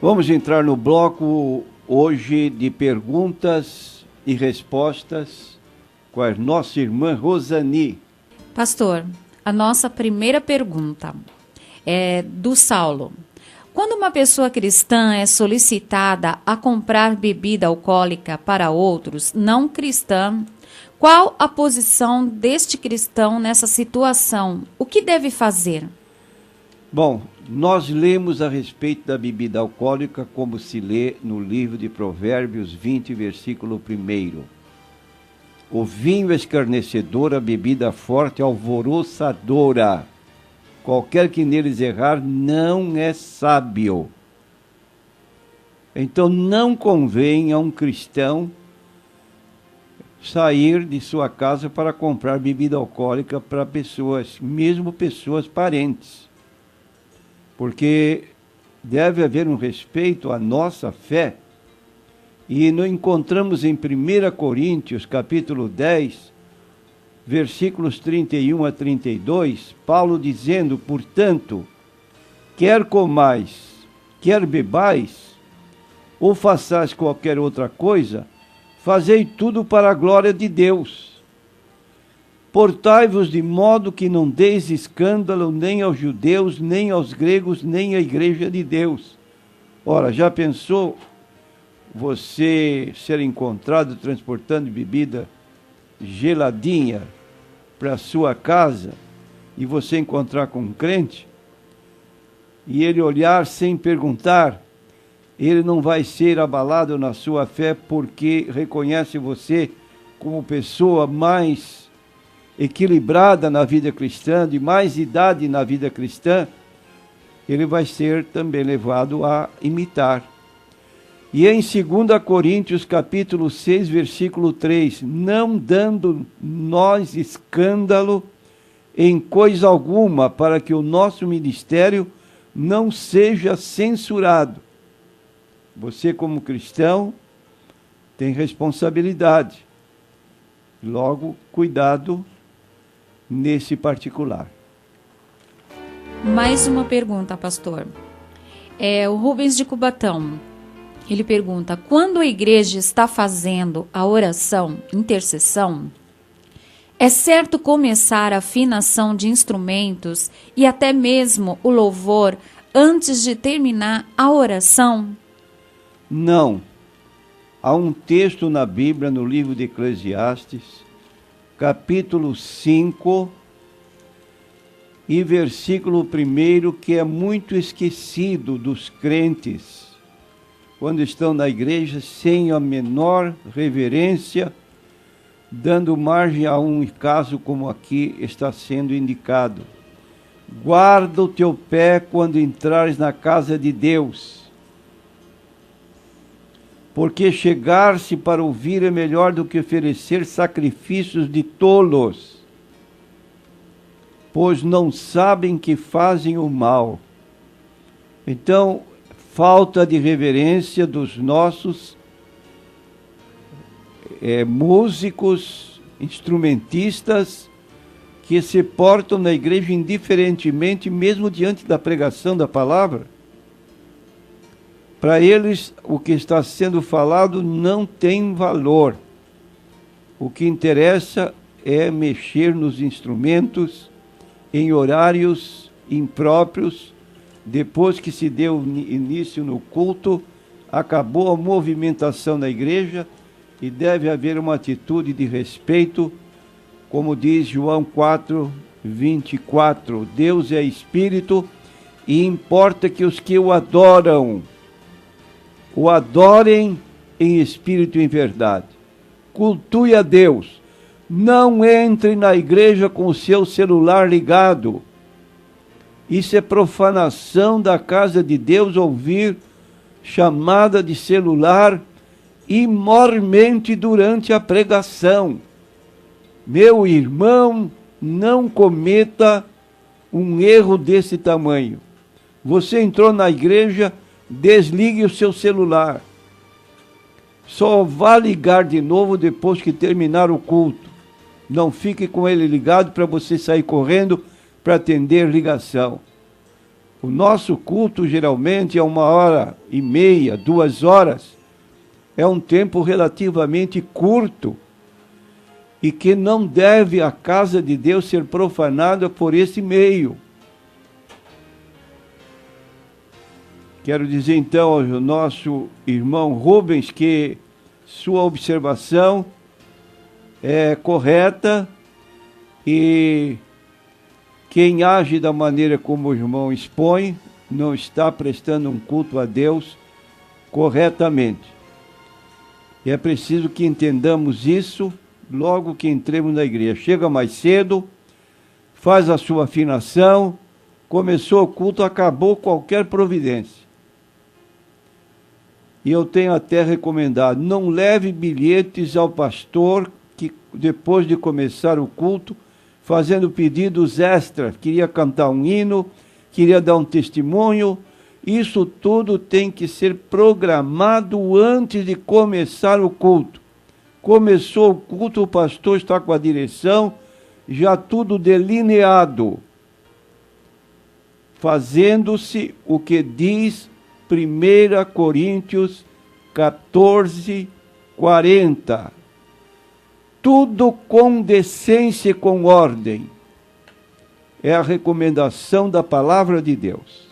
Vamos entrar no bloco hoje de perguntas e respostas com a nossa irmã Rosani. Pastor, a nossa primeira pergunta é do Saulo. Quando uma pessoa cristã é solicitada a comprar bebida alcoólica para outros não cristãos, qual a posição deste cristão nessa situação? O que deve fazer? Bom, nós lemos a respeito da bebida alcoólica como se lê no livro de Provérbios 20, versículo 1. O vinho escarnecedor, a bebida forte, alvoroçadora. Qualquer que neles errar não é sábio. Então não convém a um cristão sair de sua casa para comprar bebida alcoólica para pessoas, mesmo pessoas parentes. Porque deve haver um respeito à nossa fé. E nós encontramos em 1 Coríntios, capítulo 10, versículos 31 a 32, Paulo dizendo, portanto, quer comais, quer bebais, ou façais qualquer outra coisa, fazei tudo para a glória de Deus. Portai-vos de modo que não deis escândalo nem aos judeus, nem aos gregos, nem à igreja de Deus. Ora, já pensou você ser encontrado transportando bebida geladinha para a sua casa e você encontrar com um crente e ele olhar sem perguntar? Ele não vai ser abalado na sua fé porque reconhece você como pessoa mais equilibrada na vida cristã, de mais idade na vida cristã. Ele vai ser também levado a imitar. E em 2 Coríntios, capítulo 6, versículo 3, não dando nós escândalo em coisa alguma, para que o nosso ministério não seja censurado. Você, como cristão, tem responsabilidade. Logo, cuidado nesse particular. Mais uma pergunta, pastor. O Rubens de Cubatão. Ele pergunta, quando a igreja está fazendo a oração, intercessão, é certo começar a afinação de instrumentos e até mesmo o louvor antes de terminar a oração? Não. Há um texto na Bíblia, no livro de Eclesiastes, capítulo 5 e versículo 1, que é muito esquecido dos crentes, quando estão na igreja sem a menor reverência, dando margem a um caso como aqui está sendo indicado. Guarda o teu pé quando entrares na casa de Deus, porque chegar-se para ouvir é melhor do que oferecer sacrifícios de tolos, pois não sabem que fazem o mal. Então, falta de reverência dos nossos músicos, instrumentistas, que se portam na igreja indiferentemente, mesmo diante da pregação da palavra. Para eles, o que está sendo falado não tem valor. O que interessa é mexer nos instrumentos em horários impróprios. Depois que se deu início no culto, acabou a movimentação na igreja e deve haver uma atitude de respeito, como diz João 4, 24. Deus é Espírito e importa que os que o adorem em espírito e em verdade. Cultue a Deus. Não entre na igreja com o seu celular ligado. Isso é profanação da casa de Deus, ouvir chamada de celular e mormente durante a pregação. Meu irmão, não cometa um erro desse tamanho. Você entrou na igreja, desligue o seu celular. Só vá ligar de novo depois que terminar o culto. Não fique com ele ligado para você sair correndo para atender ligação. O nosso culto geralmente é 1h30, 2 horas. É um tempo relativamente curto e que não deve a casa de Deus ser profanada por esse meio. Quero dizer então ao nosso irmão Rubens que sua observação é correta e quem age da maneira como o irmão expõe não está prestando um culto a Deus corretamente. E é preciso que entendamos isso logo que entremos na igreja. Chega mais cedo, faz a sua afinação, começou o culto, acabou qualquer providência. E eu tenho até recomendado, não leve bilhetes ao pastor que depois de começar o culto, fazendo pedidos extras, queria cantar um hino, queria dar um testemunho. Isso tudo tem que ser programado antes de começar o culto. Começou o culto, o pastor está com a direção, já tudo delineado, fazendo-se o que diz 1 Coríntios 14, 40. Tudo com decência e com ordem. É a recomendação da palavra de Deus.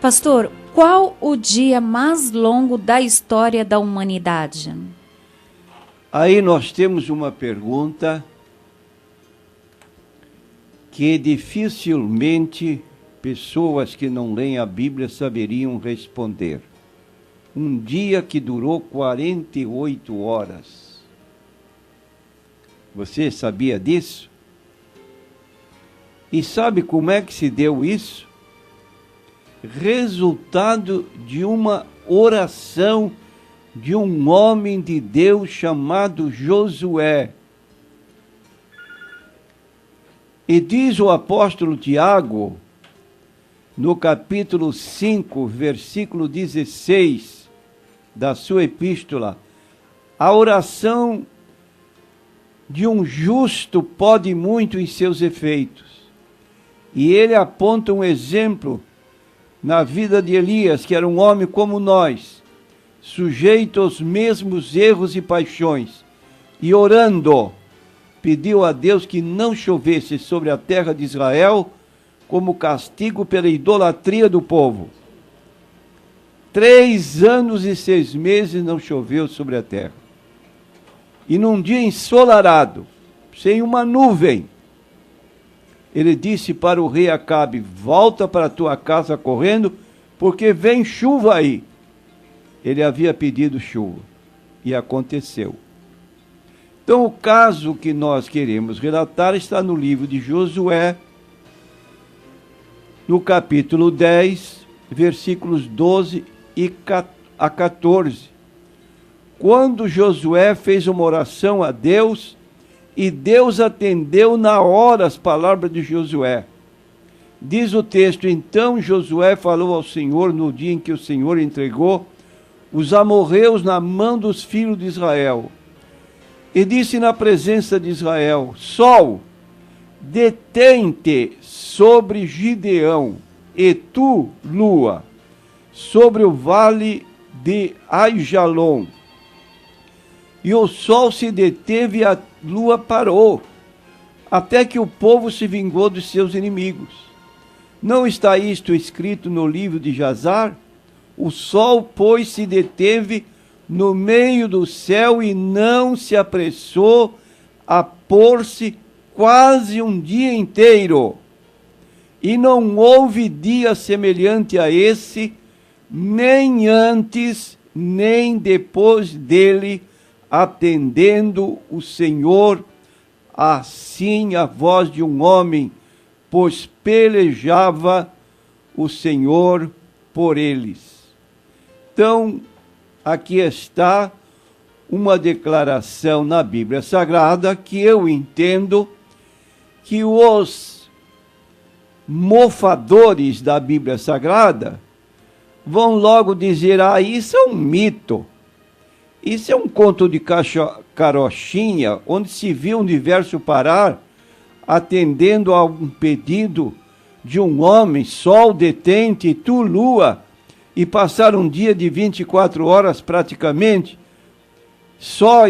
Pastor, qual o dia mais longo da história da humanidade? Aí nós temos uma pergunta que dificilmente pessoas que não leem a Bíblia saberiam responder. Um dia que durou 48 horas. Você sabia disso? E sabe como é que se deu isso? Resultado de uma oração de um homem de Deus chamado Josué. E diz o apóstolo Tiago, no capítulo 5, versículo 16 da sua epístola, a oração de um justo pode muito em seus efeitos. E ele aponta um exemplo na vida de Elias, que era um homem como nós, sujeito aos mesmos erros e paixões, e orando, pediu a Deus que não chovesse sobre a terra de Israel, como castigo pela idolatria do povo. 3 anos e 6 meses não choveu sobre a terra. E num dia ensolarado, sem uma nuvem, ele disse para o rei Acabe: volta para a tua casa correndo, porque vem chuva aí. Ele havia pedido chuva, e aconteceu. Então o caso que nós queremos relatar está no livro de Josué, no capítulo 10, versículos 12 a 14. Quando Josué fez uma oração a Deus, e Deus atendeu na hora as palavras de Josué. Diz o texto: então Josué falou ao Senhor no dia em que o Senhor entregou os amorreus na mão dos filhos de Israel. E disse na presença de Israel: Sol, detém-te sobre Gideão, e tu, lua, sobre o vale de Aijalon. E o sol se deteve e a lua parou, até que o povo se vingou dos seus inimigos. Não está isto escrito no livro de Jazar? O sol, pois, se deteve no meio do céu e não se apressou a pôr-se quase um dia inteiro. E não houve dia semelhante a esse, nem antes, nem depois dele, atendendo o Senhor, assim a voz de um homem, pois pelejava o Senhor por eles. Então, aqui está uma declaração na Bíblia Sagrada que eu entendo que os mofadores da Bíblia Sagrada vão logo dizer: isso é um mito. Isso é um conto de carochinha, onde se vê o universo parar, atendendo a um pedido de um homem, sol detente, e tu, lua, e passar um dia de 24 horas praticamente, só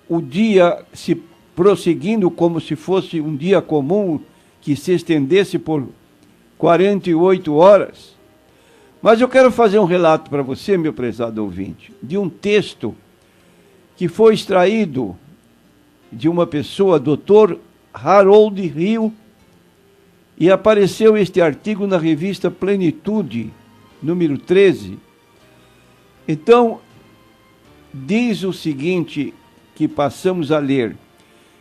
o dia se prosseguindo como se fosse um dia comum, que se estendesse por 48 horas. Mas eu quero fazer um relato para você, meu prezado ouvinte, de um texto que foi extraído de uma pessoa, Dr. Harold Hill, e apareceu este artigo na revista Plenitude, número 13. Então, diz o seguinte, que passamos a ler.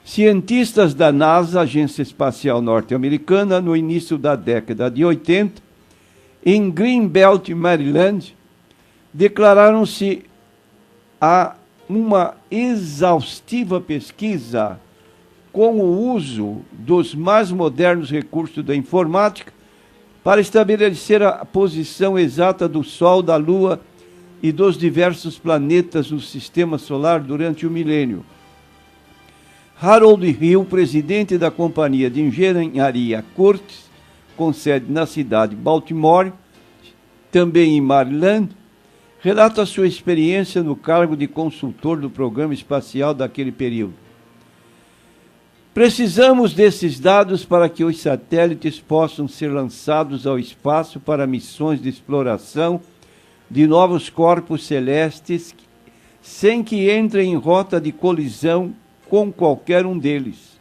Cientistas da NASA, Agência Espacial Norte-Americana, no início da década de 80, em Greenbelt, Maryland, declararam-se a uma exaustiva pesquisa com o uso dos mais modernos recursos da informática para estabelecer a posição exata do Sol, da Lua e dos diversos planetas do Sistema Solar durante o milênio. Harold Hill, presidente da Companhia de Engenharia Curtis, com sede na cidade de Baltimore, também em Maryland, relata sua experiência no cargo de consultor do programa espacial daquele período. Precisamos desses dados para que os satélites possam ser lançados ao espaço para missões de exploração de novos corpos celestes, sem que entrem em rota de colisão com qualquer um deles.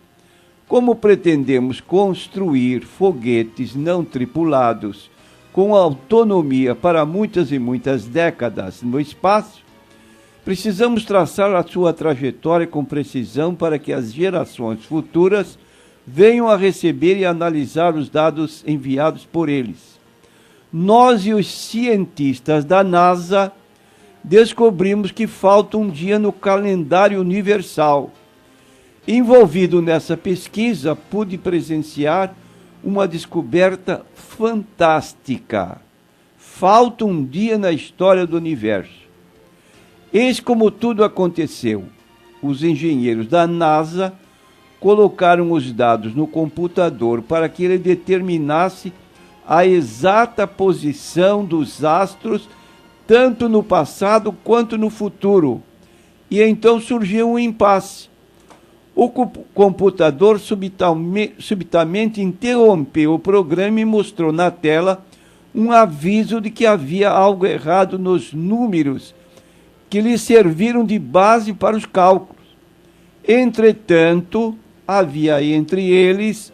Como pretendemos construir foguetes não tripulados com autonomia para muitas e muitas décadas no espaço, precisamos traçar a sua trajetória com precisão para que as gerações futuras venham a receber e analisar os dados enviados por eles. Nós e os cientistas da NASA descobrimos que falta um dia no calendário universal. Envolvido nessa pesquisa, pude presenciar uma descoberta fantástica. Falta um dia na história do universo. Eis como tudo aconteceu. Os engenheiros da NASA colocaram os dados no computador para que ele determinasse a exata posição dos astros, tanto no passado quanto no futuro. E então surgiu um impasse. O computador subitamente interrompeu o programa e mostrou na tela um aviso de que havia algo errado nos números que lhe serviram de base para os cálculos. Entretanto, havia entre eles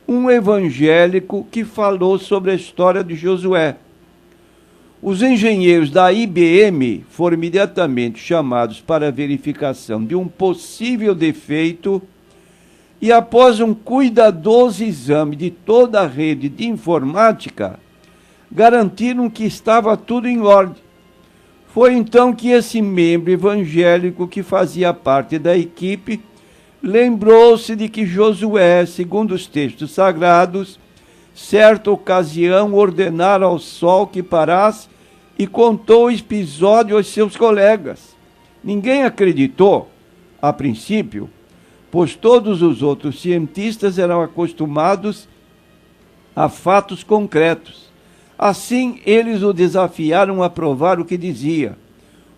um evangélico que falou sobre a história de Josué. Os engenheiros da IBM foram imediatamente chamados para a verificação de um possível defeito e, após um cuidadoso exame de toda a rede de informática, garantiram que estava tudo em ordem. Foi então que esse membro evangélico que fazia parte da equipe lembrou-se de que Josué, segundo os textos sagrados, certa ocasião ordenara ao sol que parasse e contou o episódio aos seus colegas. Ninguém acreditou, a princípio, pois todos os outros cientistas eram acostumados a fatos concretos. Assim, eles o desafiaram a provar o que dizia.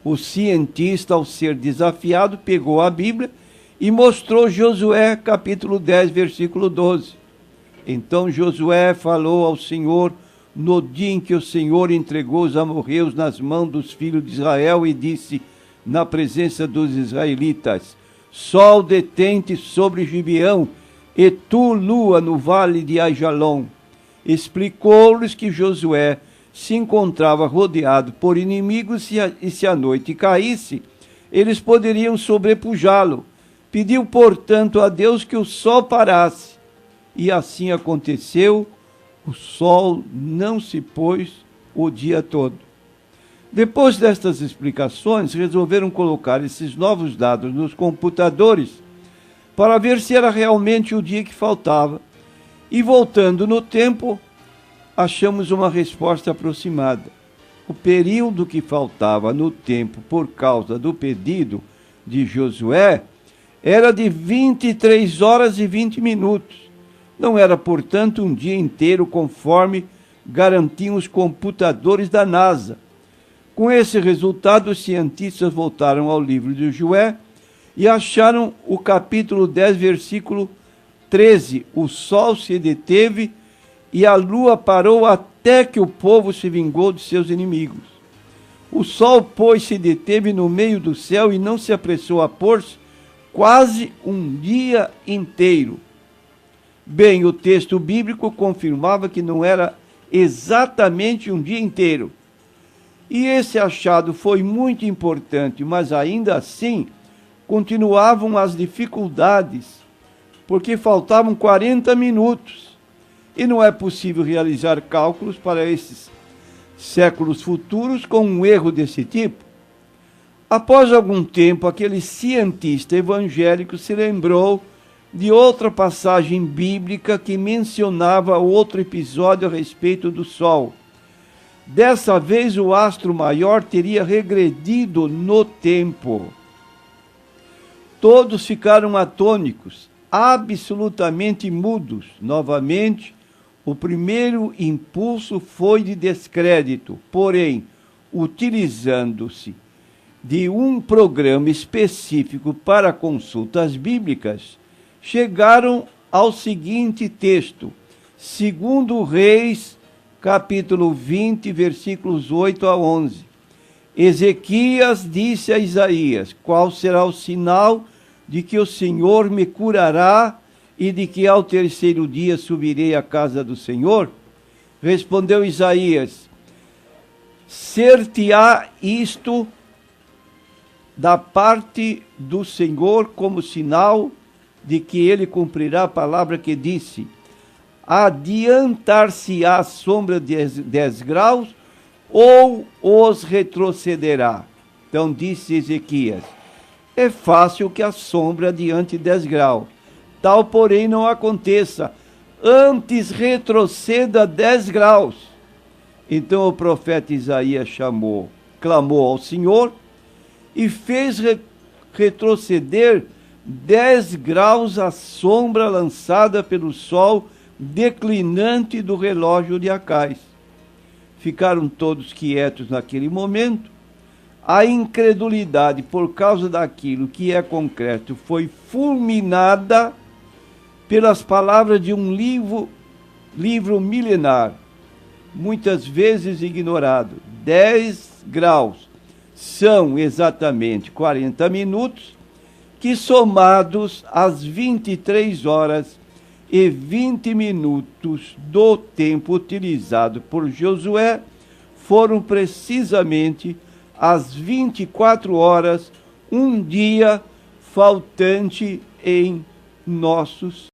O cientista, ao ser desafiado, pegou a Bíblia e mostrou Josué, capítulo 10, versículo 12. Então Josué falou ao Senhor no dia em que o Senhor entregou os amorreus nas mãos dos filhos de Israel e disse, na presença dos israelitas, sol detente sobre Gibeão, e tu, lua, no vale de Aijalon. Explicou-lhes que Josué se encontrava rodeado por inimigos e se a noite caísse, eles poderiam sobrepujá-lo. Pediu, portanto, a Deus que o sol parasse. E assim aconteceu. O sol não se pôs o dia todo. Depois destas explicações, resolveram colocar esses novos dados nos computadores para ver se era realmente o dia que faltava. E voltando no tempo, achamos uma resposta aproximada. O período que faltava no tempo por causa do pedido de Josué era de 23 horas e 20 minutos. Não era, portanto, um dia inteiro, conforme garantiam os computadores da NASA. Com esse resultado, os cientistas voltaram ao livro de Josué e acharam o capítulo 10, versículo 13. O sol se deteve e a lua parou até que o povo se vingou de seus inimigos. O sol, pois, se deteve no meio do céu e não se apressou a pôr-se quase um dia inteiro. Bem, o texto bíblico confirmava que não era exatamente um dia inteiro. E esse achado foi muito importante, mas ainda assim continuavam as dificuldades, porque faltavam 40 minutos. E não é possível realizar cálculos para esses séculos futuros com um erro desse tipo. Após algum tempo, aquele cientista evangélico se lembrou de outra passagem bíblica que mencionava outro episódio a respeito do Sol. Dessa vez, o astro maior teria regredido no tempo. Todos ficaram atônicos, absolutamente mudos. Novamente, o primeiro impulso foi de descrédito, porém, utilizando-se de um programa específico para consultas bíblicas, chegaram ao seguinte texto, 2 Reis, capítulo 20, versículos 8 a 11. Ezequias disse a Isaías: qual será o sinal de que o Senhor me curará e de que ao terceiro dia subirei à casa do Senhor? Respondeu Isaías: ser-te-á isto da parte do Senhor como sinal de que ele cumprirá a palavra que disse: adiantar-se-á a sombra de 10 graus ou os retrocederá? Então disse Ezequias: é fácil que a sombra adiante 10 graus. Tal, porém, não aconteça. Antes retroceda 10 graus. Então o profeta Isaías clamou ao Senhor e fez retroceder 10 graus a sombra lançada pelo sol declinante do relógio de Acais. Ficaram todos quietos naquele momento. A incredulidade por causa daquilo que é concreto foi fulminada pelas palavras de um livro milenar, muitas vezes ignorado. 10 graus são exatamente 40 minutos, que somados às 23 horas e 20 minutos do tempo utilizado por Josué, foram precisamente às 24 horas, um dia faltante em nossos